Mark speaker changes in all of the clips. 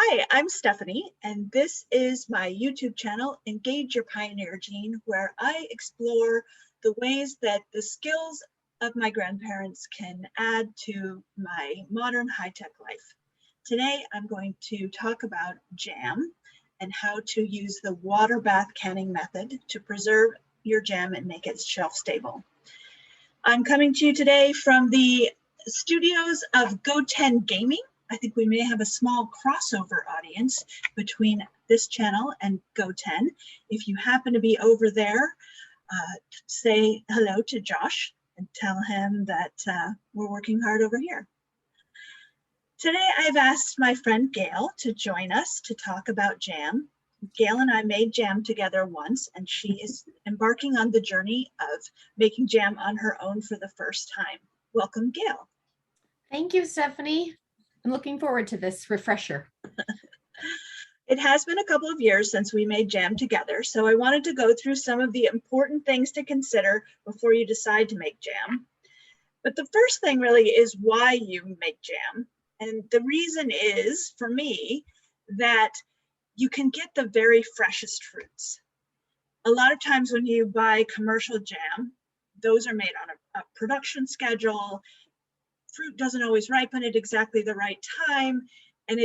Speaker 1: Hi, I'm Stephanie, and this is my YouTube channel, Engage Your Pioneer Gene, where I explore the ways that the skills of my grandparents can add to my modern high-tech life. Today, I'm going to talk about jam and how to use the water bath canning method to preserve your jam and make it shelf stable. I'm coming to you today from the studios of Go10 Gaming. I think we may have a small crossover audience between this channel and Go10. If you happen to be over there, say hello to Josh and tell him that we're working hard over here. Today, I've asked my friend Gail to join us to talk about jam. Gail and I made jam together once, and she is embarking on the journey of making jam on her own for the first time. Welcome, Gail.
Speaker 2: Thank you, Stephanie. I'm looking forward to this refresher.
Speaker 1: It has been a couple of years since we made jam together, so I wanted to go through some of the important things to consider before you decide to make jam. But the first thing really is why you make jam. And the reason is, for me, that you can get the very freshest fruits. A lot of times when you buy commercial jam, those are made on a production schedule. Fruit doesn't always ripen at exactly the right time, and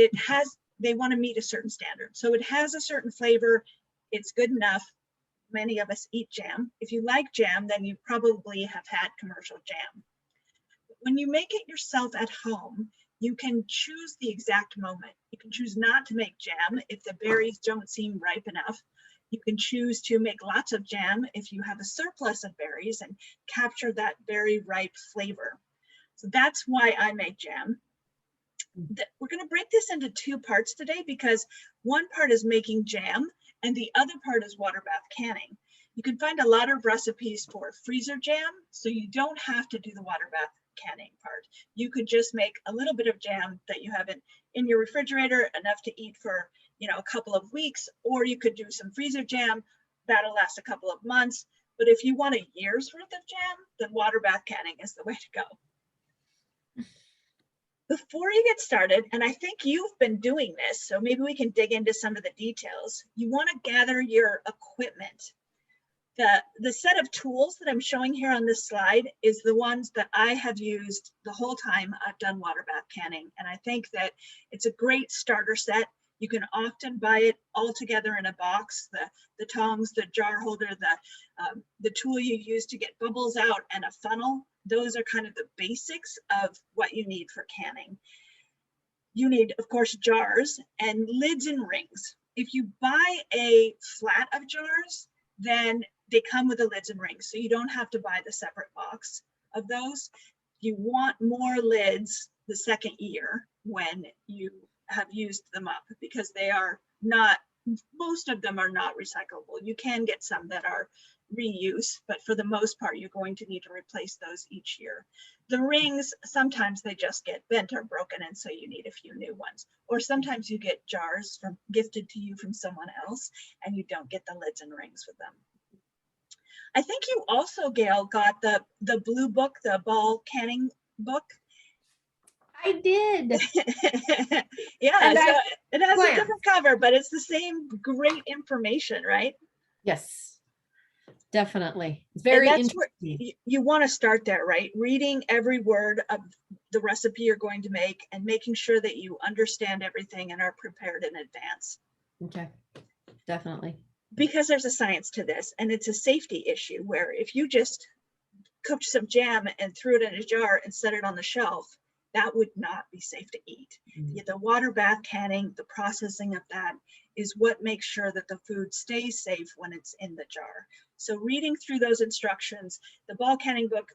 Speaker 1: they want to meet a certain standard. So it has a certain flavor, it's good enough. Many of us eat jam. If you like jam, then you probably have had commercial jam. When you make it yourself at home, you can choose the exact moment. You can choose not to make jam if the berries don't seem ripe enough. You can choose to make lots of jam if you have a surplus of berries and capture that very ripe flavor. So that's why I make jam. We're going to break this into two parts today because one part is making jam and the other part is water bath canning. You can find a lot of recipes for freezer jam, so you don't have to do the water bath canning part. You could just make a little bit of jam that you have in your refrigerator, enough to eat for a couple of weeks, or you could do some freezer jam that'll last a couple of months. But if you want a year's worth of jam, then water bath canning is the way to go. Before you get started, and I think you've been doing this, so maybe we can dig into some of the details. You want to gather your equipment. The set of tools that I'm showing here on this slide is the ones that I have used the whole time I've done water bath canning. And I think that it's a great starter set. You can often buy it all together in a box, the tongs, the jar holder, the tool you use to get bubbles out, and a funnel. Those are kind of the basics of what you need for canning. You need, of course, jars and lids and rings. If you buy a flat of jars, then they come with the lids and rings, so you don't have to buy the separate box of those. You want more lids the second year when you have used them up, because they are not, most of them are not recyclable. You can get some that are reuse, but for the most part, you're going to need to replace those each year. The rings, sometimes they just get bent or broken, and so you need a few new ones. Or sometimes you get jars gifted to you from someone else, and you don't get the lids and rings with them. I think you also, Gail, got the blue book, the ball canning book.
Speaker 2: I did.
Speaker 1: Yeah, and so it has a different cover, but it's the same great information, right?
Speaker 2: Yes, definitely. It's very interesting.
Speaker 1: You want to start there, right? Reading every word of the recipe you're going to make and making sure that you understand everything and are prepared in advance.
Speaker 2: Okay, definitely.
Speaker 1: Because there's a science to this, and it's a safety issue where if you just cooked some jam and threw it in a jar and set it on the shelf, that would not be safe to eat. The water bath canning, the processing of that is what makes sure that the food stays safe when it's in the jar. So reading through those instructions, the ball canning book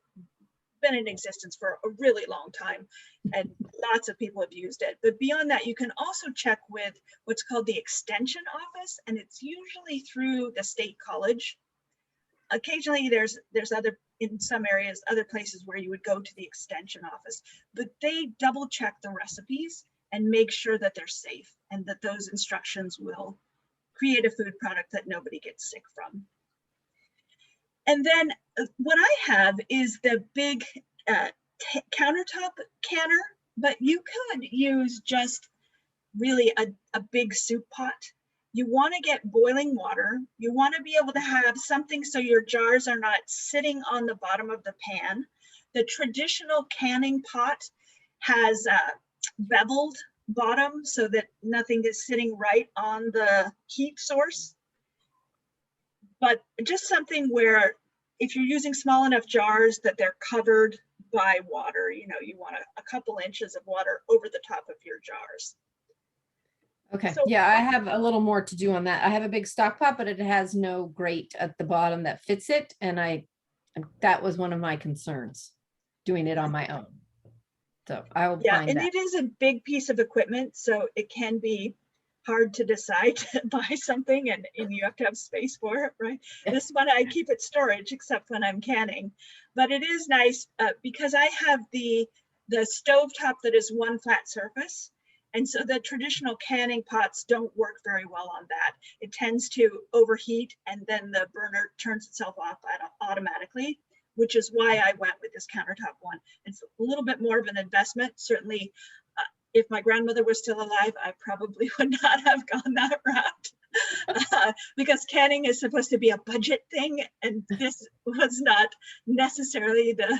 Speaker 1: been in existence for a really long time, and lots of people have used it. But beyond that, you can also check with what's called the extension office, and it's usually through the state college. Occasionally there's other, in some areas, other places where you would go to the extension office, but they double check the recipes and make sure that they're safe and that those instructions will create a food product that nobody gets sick from. And then what I have is the big countertop canner, but you could use just really a big soup pot. You want to get boiling water. You want to be able to have something so your jars are not sitting on the bottom of the pan. The traditional canning pot has a beveled bottom so that nothing is sitting right on the heat source. But just something where if you're using small enough jars that they're covered by water, you know, you want a couple inches of water over the top of your jars.
Speaker 2: Okay,
Speaker 1: So,
Speaker 2: yeah, I have a little more to do on that. I have a big stock pot, but it has no grate at the bottom that fits it. And that was one of my concerns, doing it on my own. So I will
Speaker 1: yeah,
Speaker 2: find
Speaker 1: and
Speaker 2: that.
Speaker 1: it is a big piece of equipment, so it can be hard to decide to buy something and you have to have space for it, right? This one I keep at storage except when I'm canning, but it is nice because I have the stove top that is one flat surface. And so the traditional canning pots don't work very well on that. It tends to overheat and then the burner turns itself off automatically, which is why I went with this countertop one. It's a little bit more of an investment. Certainly, if my grandmother was still alive, I probably would not have gone that route because canning is supposed to be a budget thing, and this was not necessarily the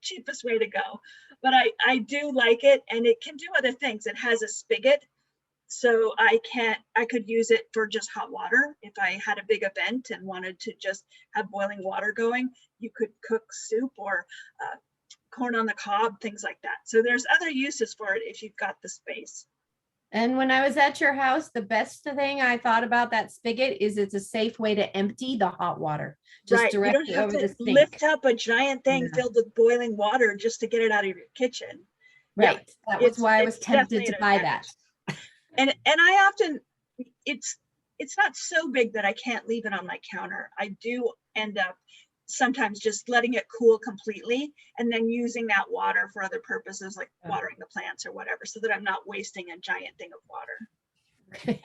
Speaker 1: cheapest way to go. But I do like it, and it can do other things. It has a spigot, so I could use it for just hot water. If I had a big event and wanted to just have boiling water going, you could cook soup or corn on the cob, things like that. So there's other uses for it if you've got the space.
Speaker 2: And when I was at your house, the best thing I thought about that spigot is it's a safe way to empty the hot water. Just
Speaker 1: Right, you don't
Speaker 2: directly
Speaker 1: have
Speaker 2: over
Speaker 1: to
Speaker 2: the sink.
Speaker 1: lift up a giant thing
Speaker 2: Yeah.
Speaker 1: filled with boiling water just to get it out of your kitchen.
Speaker 2: Right.
Speaker 1: Yeah,
Speaker 2: That was why I was
Speaker 1: it's
Speaker 2: tempted
Speaker 1: definitely
Speaker 2: to
Speaker 1: an
Speaker 2: buy that.
Speaker 1: advantage. And I often, it's not so big that I can't leave it on my counter. I do end up sometimes just letting it cool completely and then using that water for other purposes like watering the plants or whatever, so that I'm not wasting a giant thing of water.
Speaker 2: Okay.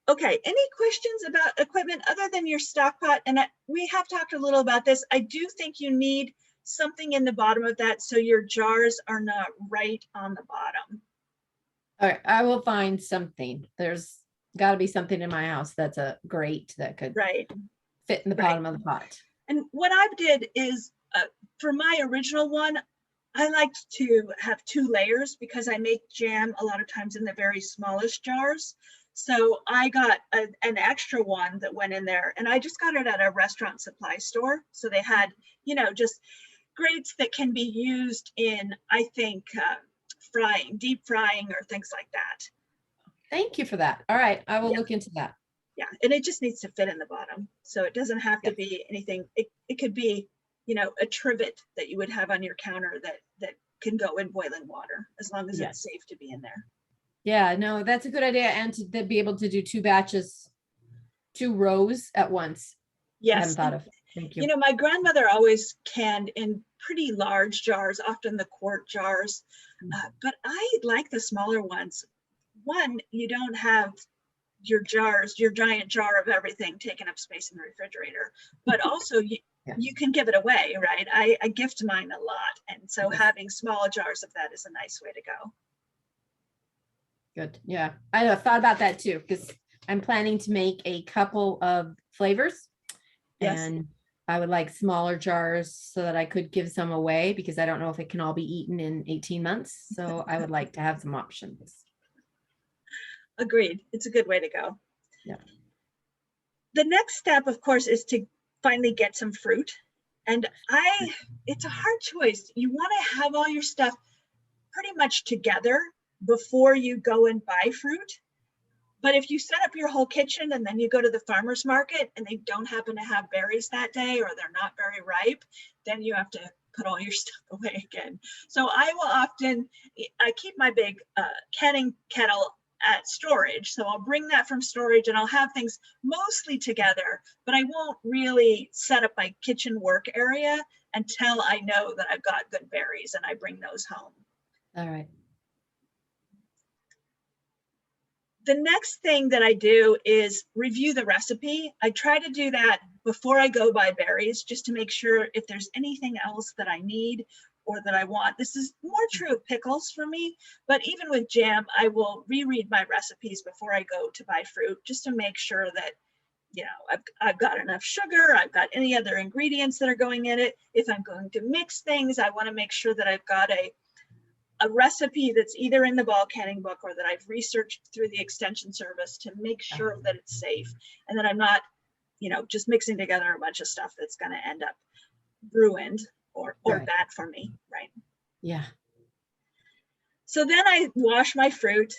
Speaker 1: Okay, any questions about equipment other than your stock pot? And we have talked a little about this. I do think you need something in the bottom of that so your jars are not right on the bottom.
Speaker 2: All right, I will find something. There's got to be something in my house that's a grate that could fit in the bottom of the pot.
Speaker 1: And what I did is for my original one, I liked to have 2 layers because I make jam a lot of times in the very smallest jars. So I got an extra one that went in there, and I just got it at a restaurant supply store. So they had, you know, just grates that can be used in, I think, frying, deep frying or things like that.
Speaker 2: Thank you for that. All right, I will look into that.
Speaker 1: Yeah, and it just needs to fit in the bottom. So it doesn't have to be anything. It could be, you know, a trivet that you would have on your counter that can go in boiling water as long as it's safe to be in there.
Speaker 2: Yeah, no, that's a good idea. And to be able to do 2 batches, 2 rows at once.
Speaker 1: Yes.
Speaker 2: I hadn't thought of. Thank you.
Speaker 1: You know, my grandmother always canned in pretty large jars, often the quart jars, but I like the smaller ones. One, you don't have your giant jar of everything taking up space in the refrigerator, but also you can give it away, right? I gift mine a lot. And so having small jars of that is a nice way to go.
Speaker 2: Good. Yeah, I thought about that too, because I'm planning to make a couple of flavors.
Speaker 1: Yes.
Speaker 2: And I would like smaller jars so that I could give some away because I don't know if it can all be eaten in 18 months. So I would like to have some options.
Speaker 1: Agreed. It's a good way to go.
Speaker 2: Yeah.
Speaker 1: The next step, of course, is to finally get some fruit. And it's a hard choice. You want to have all your stuff pretty much together before you go and buy fruit. But if you set up your whole kitchen and then you go to the farmer's market and they don't happen to have berries that day or they're not very ripe, then you have to put all your stuff away again. So I keep my big canning kettle at storage. So I'll bring that from storage and I'll have things mostly together, but I won't really set up my kitchen work area until I know that I've got good berries and I bring those home.
Speaker 2: All right.
Speaker 1: The next thing that I do is review the recipe. I try to do that before I go buy berries, just to make sure if there's anything else that I need or that I want. This is more true of pickles for me, but even with jam, I will reread my recipes before I go to buy fruit, just to make sure that, you know, I've got enough sugar, I've got any other ingredients that are going in it. If I'm going to mix things, I want to make sure that I've got a recipe that's either in the ball canning book or that I've researched through the extension service to make sure that it's safe, and that I'm not, you know, just mixing together a bunch of stuff that's going to end up ruined or
Speaker 2: Right.
Speaker 1: bad for me, right?
Speaker 2: Yeah.
Speaker 1: So then I wash my fruit,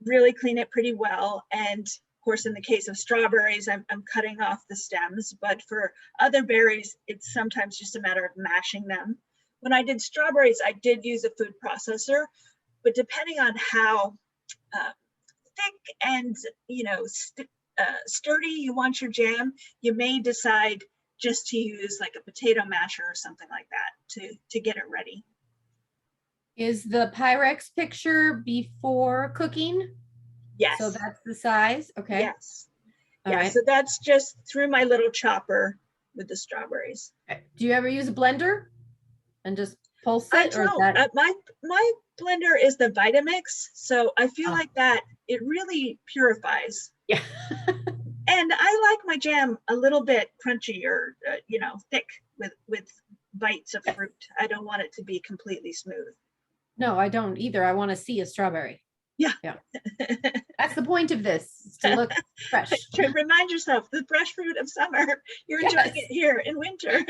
Speaker 1: really clean it pretty well. And of course, in the case of strawberries, I'm cutting off the stems, but for other berries, it's sometimes just a matter of mashing them. When I did strawberries, I did use a food processor, but depending on how thick and, you know, sturdy you want your jam, you may decide just to use like a potato masher or something like that to get it ready.
Speaker 2: Is the Pyrex picture before cooking?
Speaker 1: Yes.
Speaker 2: So that's the size. Okay.
Speaker 1: Yes.
Speaker 2: All
Speaker 1: Yeah.
Speaker 2: right.
Speaker 1: So that's just through my little chopper with the strawberries.
Speaker 2: Okay. Do you ever use a blender and just pulse
Speaker 1: I
Speaker 2: it, or is
Speaker 1: don't.
Speaker 2: that?
Speaker 1: My blender is the Vitamix, so I feel like that it really purifies.
Speaker 2: Yeah.
Speaker 1: And I like my jam a little bit crunchy or you know, thick with bites of fruit. I don't want it to be completely smooth.
Speaker 2: No, I don't either. I want to see a strawberry.
Speaker 1: Yeah.
Speaker 2: Yeah. That's the point of this, is to look fresh.
Speaker 1: To remind yourself the fresh fruit of summer. You're enjoying it here in winter.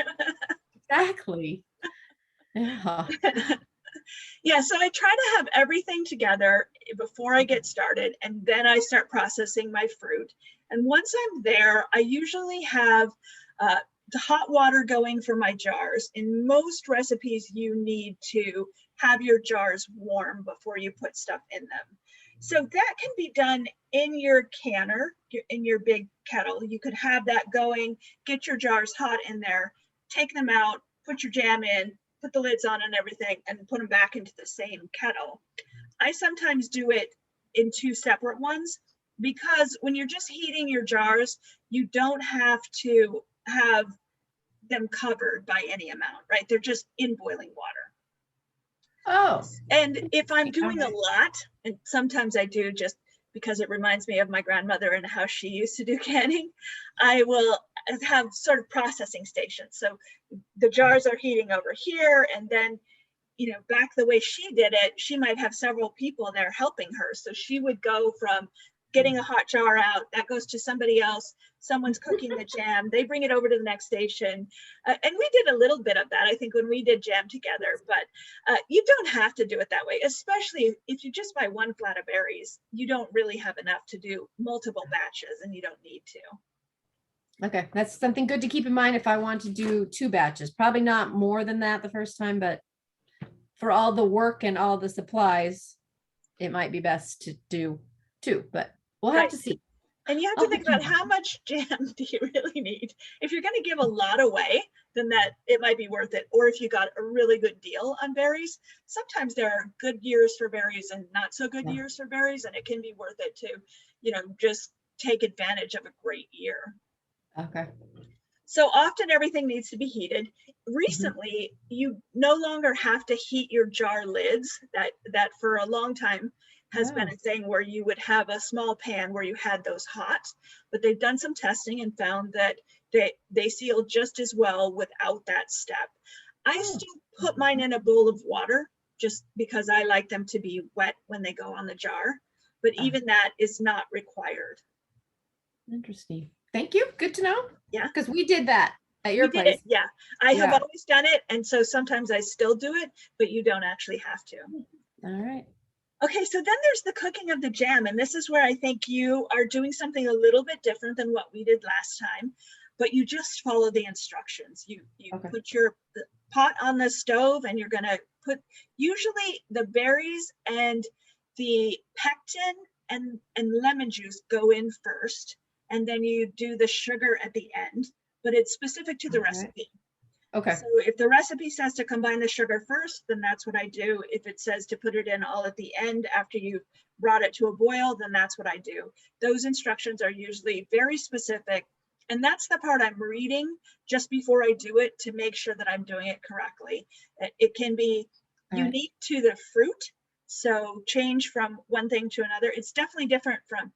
Speaker 2: Exactly. Yeah.
Speaker 1: Yeah, so I try to have everything together before I get started, and then I start processing my fruit. And once I'm there, I usually have the hot water going for my jars. In most recipes, you need to have your jars warm before you put stuff in them. So that can be done in your canner, in your big kettle. You could have that going, get your jars hot in there, take them out, put your jam in, put the lids on and everything, and put them back into the same kettle. I sometimes do it in two separate ones, because when you're just heating your jars, you don't have to have them covered by any amount, right? They're just in boiling water.
Speaker 2: Oh.
Speaker 1: And if I'm doing a
Speaker 2: Okay.
Speaker 1: lot, and sometimes I do just because it reminds me of my grandmother and how she used to do canning, I will have sort of processing stations. So the jars are heating over here, and then, you know, back the way she did it, she might have several people there helping her. So she would go from getting a hot jar out, that goes to somebody else, someone's cooking the jam, they bring it over to the next station. And we did a little bit of that, I think, when we did jam together, but you don't have to do it that way, especially if you just buy one flat of berries. You don't really have enough to do multiple batches, and you don't need to.
Speaker 2: Okay, that's something good to keep in mind if I want to do 2 batches. Probably not more than that the first time, but for all the work and all the supplies, it might be best to do 2, but we'll have to see.
Speaker 1: And you have to think about how much jam do you really need. If you're going to give a lot away, then that it might be worth it. Or if you got a really good deal on berries, sometimes there are good years for berries and not so good years for berries, and it can be worth it to, you know, just take advantage of a great year.
Speaker 2: Okay.
Speaker 1: So often everything needs to be heated. Recently, you no longer have to heat your jar lids. That for a long time has been a thing where you would have a small pan where you had those hot, but they've done some testing and found that they seal just as well without that step. I still put mine in a bowl of water just because I like them to be wet when they go on the jar, but even that is not required.
Speaker 2: Interesting. Thank you. Good to know.
Speaker 1: Yeah.
Speaker 2: Because we did that at your place.
Speaker 1: Yeah. I have always done it. And so sometimes I still do it, but you don't actually have to.
Speaker 2: All right.
Speaker 1: Okay, so then there's the cooking of the jam. And this is where I think you are doing something a little bit different than what we did last time, but you just follow the instructions. You put your pot on the stove, and you're gonna put usually the berries and the pectin and lemon juice go in first, and then you do the sugar at the end, but it's specific to the recipe.
Speaker 2: Okay.
Speaker 1: So if the recipe says to combine the sugar first, then that's what I do. If it says to put it in all at the end after you've brought it to a boil, then that's what I do. Those instructions are usually very specific, And that's the part I'm reading just before I do it to make sure that I'm doing it correctly. It can be
Speaker 2: All right.
Speaker 1: unique to the fruit. So change from one thing to another. It's definitely different from,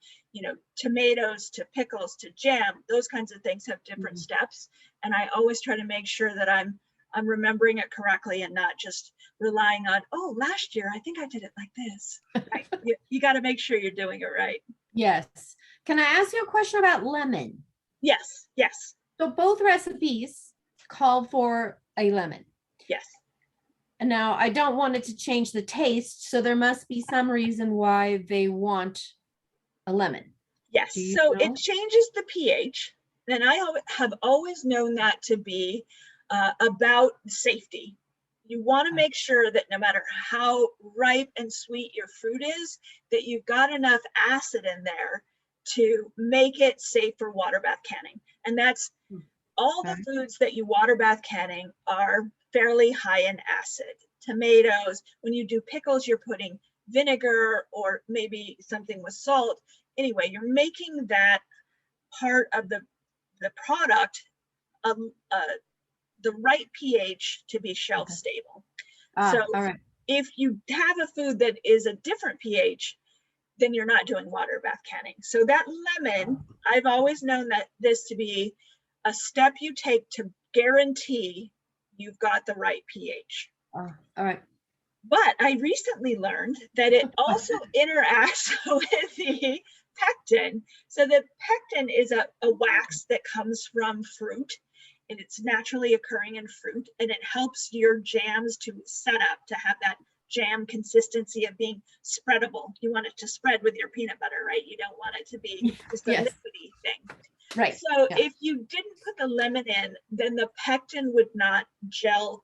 Speaker 1: tomatoes to pickles to jam. Those kinds of things have different
Speaker 2: Mhm.
Speaker 1: steps. And I always try to make sure that I'm remembering it correctly and not just relying on, oh, last year, I think I did it like this. Right. You got to make sure you're doing it right.
Speaker 2: Yes. Can I ask you a question about lemon?
Speaker 1: Yes, yes,
Speaker 2: So both recipes called for a lemon.
Speaker 1: yes.
Speaker 2: And now I don't want it to change the taste, so there must be some reason why they want a lemon.
Speaker 1: Yes,
Speaker 2: Do you
Speaker 1: so it
Speaker 2: know?
Speaker 1: changes the pH, and I have always known that to be about safety. You want to make sure that no matter how ripe and sweet your fruit is, that you've got enough acid in there to make it safe for water bath canning. And that's all the
Speaker 2: Okay.
Speaker 1: foods that you water bath canning are fairly high in acid. Tomatoes, when you do pickles, you're putting vinegar or maybe something with salt. Anyway, you're making that part of the product the right pH to be shelf
Speaker 2: Okay.
Speaker 1: stable. So
Speaker 2: All right.
Speaker 1: if you have a food that is a different pH, then you're not doing water bath canning. So that lemon, I've always known that this to be a step you take to guarantee you've got the right pH.
Speaker 2: All right.
Speaker 1: But I recently learned that it also interacts with the pectin. So the pectin is a wax that comes from fruit, and it's naturally occurring in fruit, and it helps your jams to set up to have that jam consistency of being spreadable. You want it to spread with your peanut butter, right? You don't want it to be just a
Speaker 2: Yes.
Speaker 1: liquidy thing.
Speaker 2: Right.
Speaker 1: So
Speaker 2: Yeah.
Speaker 1: if you didn't put the lemon in, then the pectin would not gel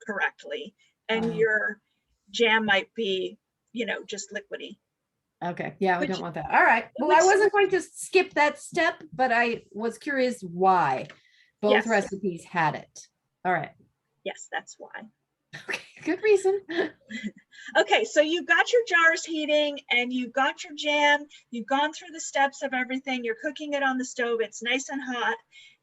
Speaker 1: correctly, and your jam might be, just liquidy.
Speaker 2: Okay. Yeah, we
Speaker 1: Which,
Speaker 2: don't want that. All right. Well, I
Speaker 1: which,
Speaker 2: wasn't going to skip that step, but I was curious why both
Speaker 1: yes,
Speaker 2: recipes had it. All right.
Speaker 1: yes, that's why.
Speaker 2: Okay. Good reason.
Speaker 1: Okay, so you've got your jars heating and you've got your jam. You've gone through the steps of everything. You're cooking it on the stove. It's nice and hot.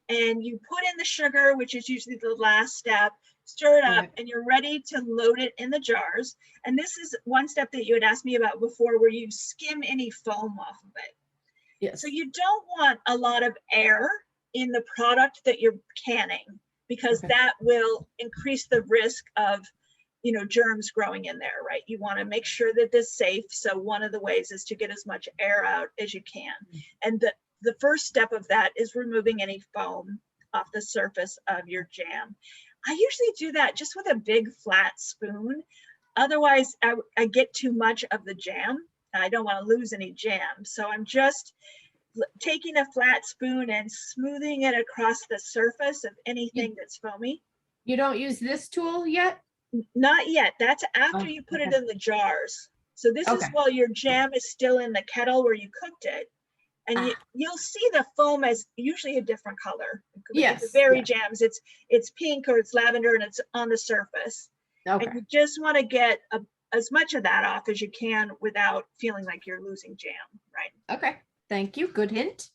Speaker 1: And you put in the sugar, which is usually the last step, stir it up,
Speaker 2: Right.
Speaker 1: and you're ready to load it in the jars. And this is one step that you had asked me about before, where you skim any foam off of it.
Speaker 2: Yes.
Speaker 1: So you don't want a lot of air in the product that you're canning, because
Speaker 2: Okay.
Speaker 1: that will increase the risk of germs growing in there, right? You want to make sure that this is safe. So one of the ways is to get as much air out as you can. And the first step of that is removing any foam off the surface of your jam. I usually do that just with a big flat spoon. Otherwise, I get too much of the jam. I don't want to lose any jam. So I'm just taking a flat spoon and smoothing it across the surface of anything that's foamy.
Speaker 2: You don't use this tool yet?
Speaker 1: Not yet. That's after
Speaker 2: Oh,
Speaker 1: you put it
Speaker 2: okay.
Speaker 1: in the jars. So this is
Speaker 2: Okay.
Speaker 1: while your jam is still in the kettle where you cooked it. And you'll see the foam as usually a different color. With the
Speaker 2: Yes.
Speaker 1: berry
Speaker 2: Yes.
Speaker 1: jams, it's pink or it's lavender and it's on the surface.
Speaker 2: Okay.
Speaker 1: And you just want to get as much of that off as you can without feeling like you're losing jam, right?
Speaker 2: Okay. Thank you. Good hint.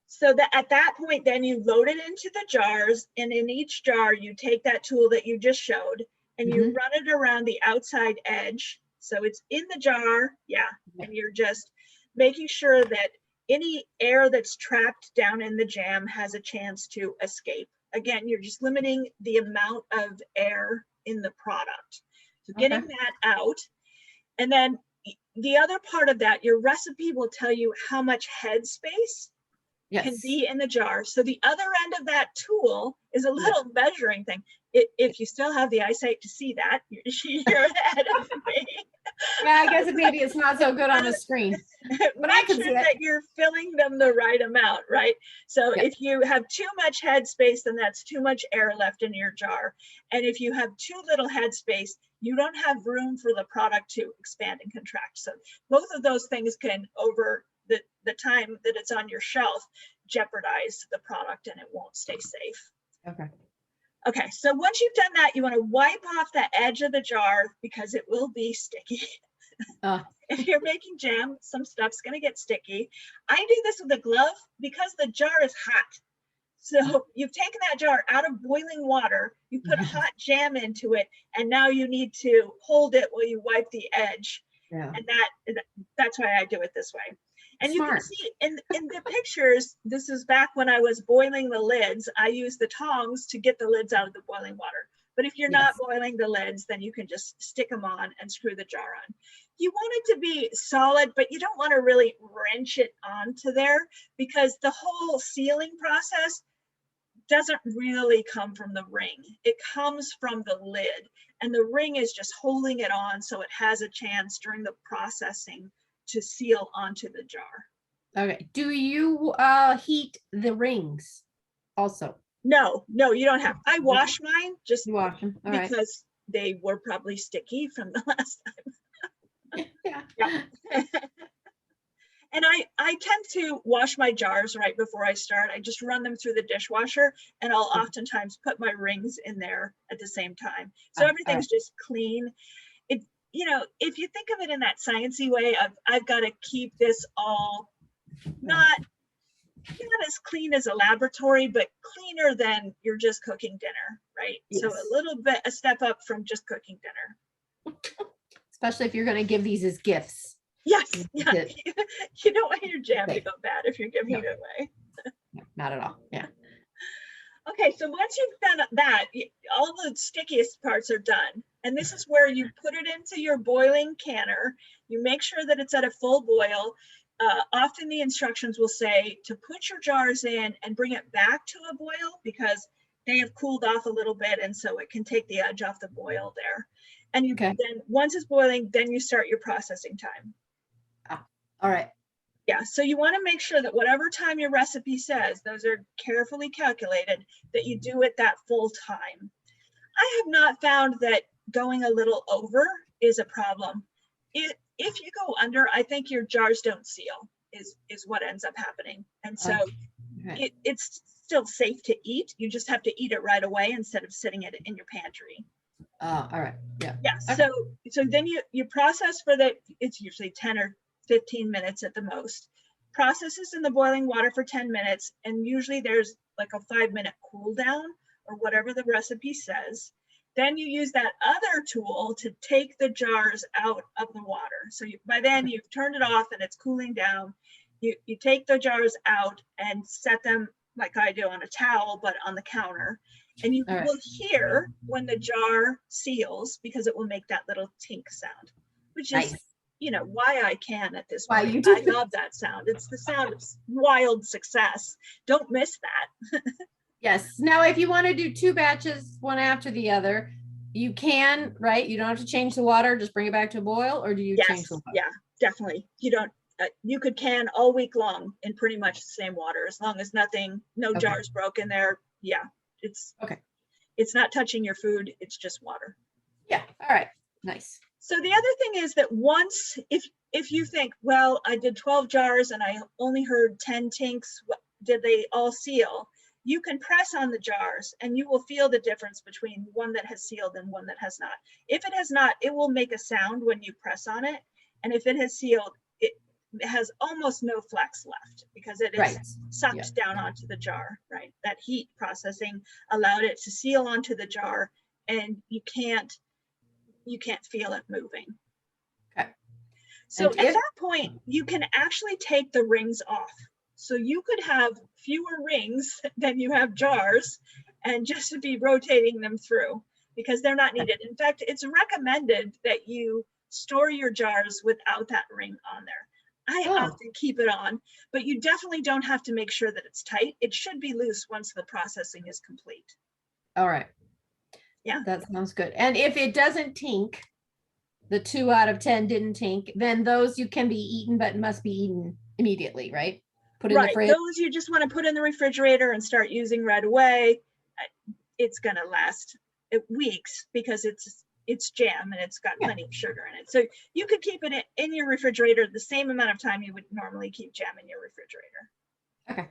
Speaker 1: So that at that point, then you load it into the jars, and in each jar, you take that tool that you just showed and you
Speaker 2: Mhm.
Speaker 1: run it around the outside edge. So it's in the jar, yeah, and you're just making sure that any air that's trapped down in the jam has a chance to escape. Again, you're just limiting the amount of air in the product. So getting
Speaker 2: Okay.
Speaker 1: that out. And then the other part of that, your recipe will tell you how much headspace can
Speaker 2: Yes.
Speaker 1: be in the jar. So the other end of that tool is a little measuring thing. If you still have the eyesight to see that, you're ahead of me.
Speaker 2: Yeah, I guess maybe it's not so good on the screen, but I
Speaker 1: Make
Speaker 2: can
Speaker 1: sure
Speaker 2: see it.
Speaker 1: that you're filling them the right amount, right? So
Speaker 2: Yep.
Speaker 1: if you have too much headspace, then that's too much air left in your jar. And if you have too little headspace, you don't have room for the product to expand and contract. So both of those things can, over the time that it's on your shelf, jeopardize the product and it won't stay safe.
Speaker 2: Okay.
Speaker 1: Okay, so once you've done that, you want to wipe off the edge of the jar because it will be sticky. If you're making jam, some stuff's going to get sticky. I do this with a glove because the jar is hot. So you've taken that jar out of boiling water, you put hot jam into it, and now you need to hold it while you wipe the edge.
Speaker 2: Yeah.
Speaker 1: And that's why I do it this way. And you can
Speaker 2: Smart.
Speaker 1: see in the pictures, this is back when I was boiling the lids. I use the tongs to get the lids out of the boiling water. But if you're not boiling the lids, then you can just stick them on and screw the jar on. You want it to be solid, but you don't want to really wrench it onto there, because the whole sealing process doesn't really come from the ring. It comes from the lid, and the ring is just holding it on so it has a chance during the processing to seal onto the jar.
Speaker 2: Okay. Do you heat the rings also?
Speaker 1: No, you don't have. I wash mine just
Speaker 2: You wash them. All right.
Speaker 1: because they were probably sticky from the last time.
Speaker 2: Yeah.
Speaker 1: And I tend to wash my jars right before I start. I just run them through the dishwasher, and I'll oftentimes put my rings in there at the same time. So everything's just clean. It, if you think of it in that sciencey way of, I've got to keep this all not as clean as a laboratory, but cleaner than you're just cooking dinner, right?
Speaker 2: Yes.
Speaker 1: So a step up from just cooking dinner.
Speaker 2: Especially if you're going to give these as gifts.
Speaker 1: Yes, yeah. You don't want your jam to go bad if you're giving it away.
Speaker 2: No, not at all. Yeah.
Speaker 1: Okay, so once you've done that, all the stickiest parts are done. And this is where you put it into your boiling canner. You make sure that it's at a full boil. Often the instructions will say to put your jars in and bring it back to a boil, because they have cooled off a little bit, and so it can take the edge off the boil there. And you then, once it's boiling, then you start your processing time.
Speaker 2: All right.
Speaker 1: Yeah, so you want to make sure that whatever time your recipe says, those are carefully calculated, that you do it that full time. I have not found that going a little over is a problem. If you go under, I think your jars don't seal, is what ends up happening. And so it's still safe to eat. You just have to eat it right away instead of sitting it in your pantry.
Speaker 2: All right. Yeah.
Speaker 1: Yeah. Okay. So then you process for it's usually 10 or 15 minutes at the most. Processes in the boiling water for 10 minutes, and usually there's like a 5-minute cool down or whatever the recipe says. Then you use that other tool to take the jars out of the water. So by then you've turned it off and it's cooling down. You take the jars out and set them, like I do, on a towel, but on the counter. And you will hear when the jar seals, because it will make that little tink sound, which is why I can at this point. I love that sound. It's the sound of wild success. Don't miss that.
Speaker 2: Yes. Now, if you want to do 2 batches, one after the other, you can, right? You don't have to change the water, just bring it back to a boil, or do you change the water?
Speaker 1: Yeah, definitely. You don't, you could can all week long in pretty much the same water, as long as no jars broken there. Yeah, it's not touching your food. It's just water.
Speaker 2: Yeah. All right. Nice.
Speaker 1: So the other thing is that once, if you think, well, I did 12 jars and I only heard 10 tinks, did they all seal? You can press on the jars and you will feel the difference between one that has sealed and one that has not. If it has not, it will make a sound when you press on it. And if it has sealed, it has almost no flex left, because it is sucked down onto the jar, right? That heat processing allowed it to seal onto the jar, and you can't feel it moving. Okay. So at that point, you can actually take the rings off. So you could have fewer rings than you have jars, and just be rotating them through, because they're not needed. In fact, it's recommended that you store your jars without that ring on there. I often keep it on, but you definitely don't have to make sure that it's tight. It should be loose once the processing is complete.
Speaker 2: All right. Yeah, that sounds good. And if it doesn't tink, the 2 out of 10 didn't tink, then those you can be eaten, but must be eaten immediately, right? Put in the fridge. Those
Speaker 1: you just want to put in the refrigerator and start using right away. It's going to last weeks, because it's jam and it's got plenty of sugar in it. So you could keep it in your refrigerator the same amount of time you would normally keep jam in your refrigerator.
Speaker 2: Okay.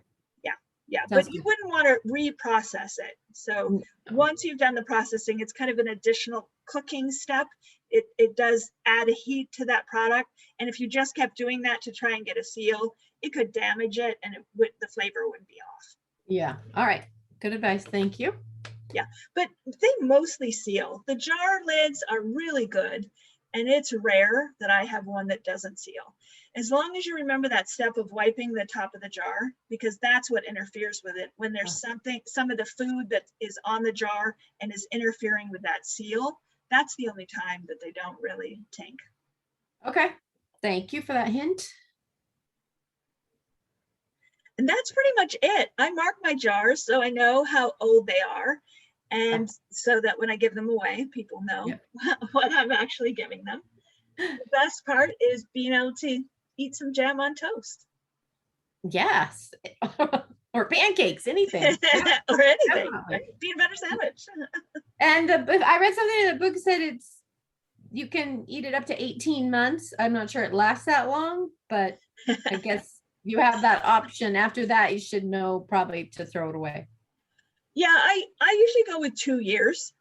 Speaker 1: Yeah, but you wouldn't want to reprocess it. So once you've done the processing, it's kind of an additional cooking step. It does add a heat to that product. And if you just kept doing that to try and get a seal, it could damage it, and the flavor would be off.
Speaker 2: Yeah. All right. Good advice. Thank you.
Speaker 1: Yeah, but they mostly seal. The jar lids are really good, and it's rare that I have one that doesn't seal. As long as you remember that step of wiping the top of the jar, because that's what interferes with it. When there's some of the food that is on the jar and is interfering with that seal, that's the only time that they don't really tank.
Speaker 2: Okay. Thank you for that hint.
Speaker 1: And that's pretty much it. I mark my jars so I know how old they are. And so that when I give them away, people know what I'm actually giving them. The best part is being able to eat some jam on toast.
Speaker 2: Yes. Or pancakes, anything.
Speaker 1: Or anything. Right? Peanut butter sandwich.
Speaker 2: And I read something in the book said you can eat it up to 18 months. I'm not sure it lasts that long, but I guess you have that option. After that, you should know probably to throw it away.
Speaker 1: Yeah, I usually go with 2 years.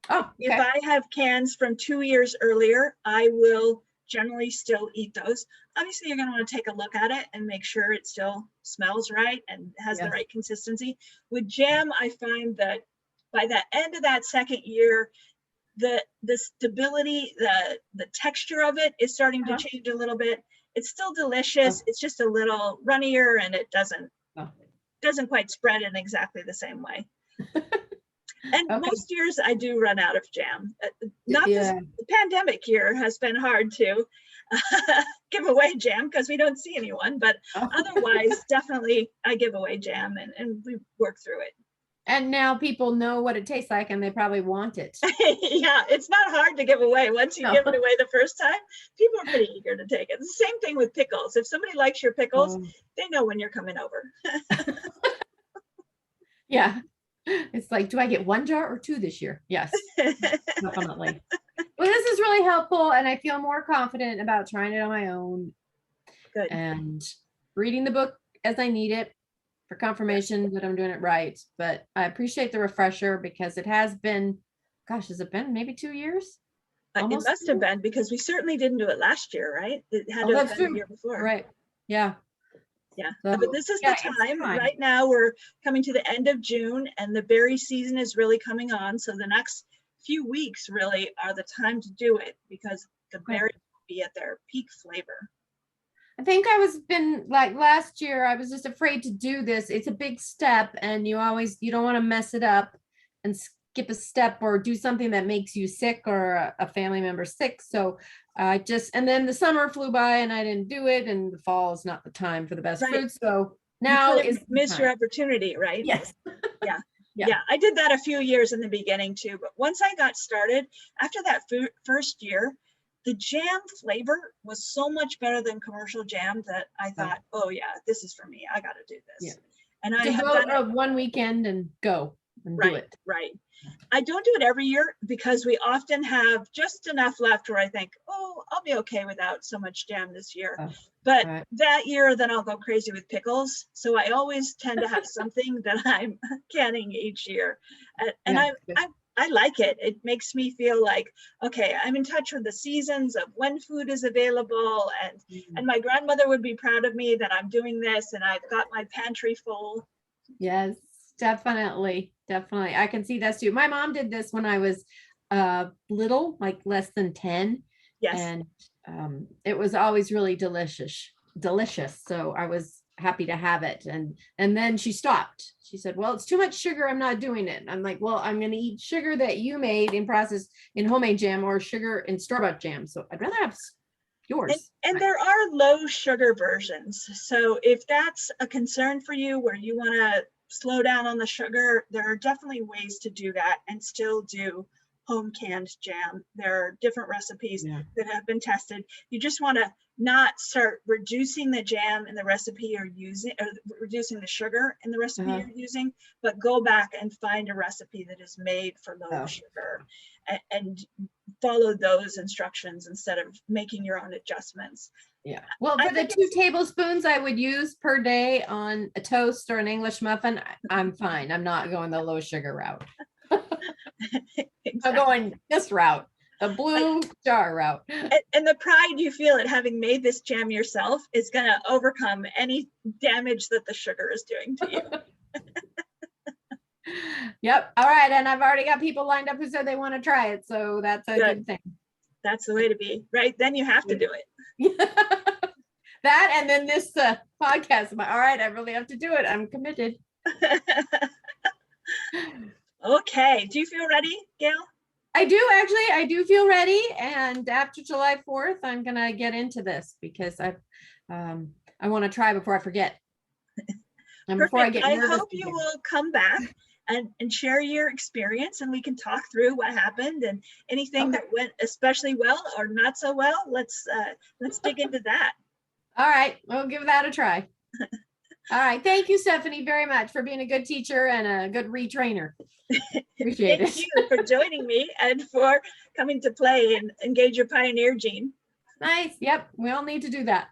Speaker 2: Oh, okay.
Speaker 1: If I have cans from 2 years earlier, I will generally still eat those. Obviously, you're going to want to take a look at it and make sure it still smells right and has the right consistency. With jam, I find that by the end of that second year, the stability, the texture of it is starting to change a little bit. It's still delicious. It's just a little runnier, and it doesn't quite spread in exactly the same way. And most years I do run out of jam. The pandemic year has been hard to give away jam because we don't see anyone, but otherwise definitely I give away jam and we work through it.
Speaker 2: And now people know what it tastes like and they probably want it.
Speaker 1: Yeah, it's not hard to give away. Once you give it away the first time, people are pretty eager to take it. It's the same thing with pickles. If somebody likes your pickles, they know when you're coming over.
Speaker 2: Yeah. It's like, do I get 1 jar or 2 this year? Yes, definitely. Well, this is really helpful, and I feel more confident about trying it on my own.
Speaker 1: Good.
Speaker 2: And reading the book as I need it for confirmation that I'm doing it right. But I appreciate the refresher because it has been, gosh, has it been maybe 2 years?
Speaker 1: It must have been, because we certainly didn't do it last year, right? It had to have been the year before.
Speaker 2: Right. Yeah.
Speaker 1: Yeah, so, but this is the time. Right now we're coming to the end of June and the berry season is really coming on. So the next few weeks really are the time to do it because the berries will be at their peak flavor.
Speaker 2: I think been like last year, I was just afraid to do this. It's a big step and you don't want to mess it up and skip a step or do something that makes you sick or a family member sick. So and then the summer flew by and I didn't do it, and the fall is not the time for the best fruit. So now is
Speaker 1: miss your opportunity, right?
Speaker 2: Yes.
Speaker 1: Yeah. I did that a few years in the beginning too, but once I got started, after that first year, the jam flavor was so much better than commercial jam that I thought, oh yeah, this is for me. I got to do this. And I have done it
Speaker 2: 1 weekend and go and do it.
Speaker 1: Right. I don't do it every year because we often have just enough left where I think, oh, I'll be okay without so much jam this year. But that year, then I'll go crazy with pickles. So I always tend to have something that I'm canning each year. And I like it. It makes me feel like, okay, I'm in touch with the seasons of when food is available. And my grandmother would be proud of me that I'm doing this and I've got my pantry full.
Speaker 2: Yes, definitely. Definitely. I can see that too. My mom did this when I was little, like less than 10.
Speaker 1: Yes.
Speaker 2: And it was always really delicious. So I was happy to have it. And then she stopped. She said, well, it's too much sugar. I'm not doing it. And I'm like, well, I'm going to eat sugar that you made in homemade jam or sugar in store-bought jam. So I'd rather have yours.
Speaker 1: And there are low sugar versions. So if that's a concern for you where you want to slow down on the sugar, there are definitely ways to do that and still do home canned jam. There are different recipes that have been tested. You just want to not start reducing the jam in the recipe you're using, or reducing the sugar in the recipe you're using, but go back and find a recipe that is made for low sugar and follow those instructions instead of making your own adjustments.
Speaker 2: Yeah. Well, for the 2 tablespoons I would use per day on a toast or an English muffin, I'm fine. I'm not going the low sugar route. Exactly. I'm going this route, the blue jar route.
Speaker 1: And the pride you feel at having made this jam yourself is going to overcome any damage that the sugar is doing to you.
Speaker 2: Yep. All right. And I've already got people lined up who said they want to try it. So that's a
Speaker 1: Good.
Speaker 2: good thing.
Speaker 1: That's the way to be, right? Then you have to do it.
Speaker 2: That and then this podcast. I'm like, all right, I really have to do it. I'm committed.
Speaker 1: Okay. Do you feel ready, Gail?
Speaker 2: I do actually. I do feel ready. And after July 4th, I'm gonna get into this because I want to try before I forget. And before I
Speaker 1: Perfect.
Speaker 2: get
Speaker 1: I
Speaker 2: nervous.
Speaker 1: hope you will come back and share your experience, and we can talk through what happened and anything that went especially well or not so well. Let's dig into that.
Speaker 2: All right, we'll give that a try. All right, thank you, Stephanie, very much for being a good teacher and a good retrainer. Appreciate
Speaker 1: Thank
Speaker 2: it.
Speaker 1: you for joining me and for coming to play and engage your pioneer gene.
Speaker 2: Nice. Yep, we all need to do that.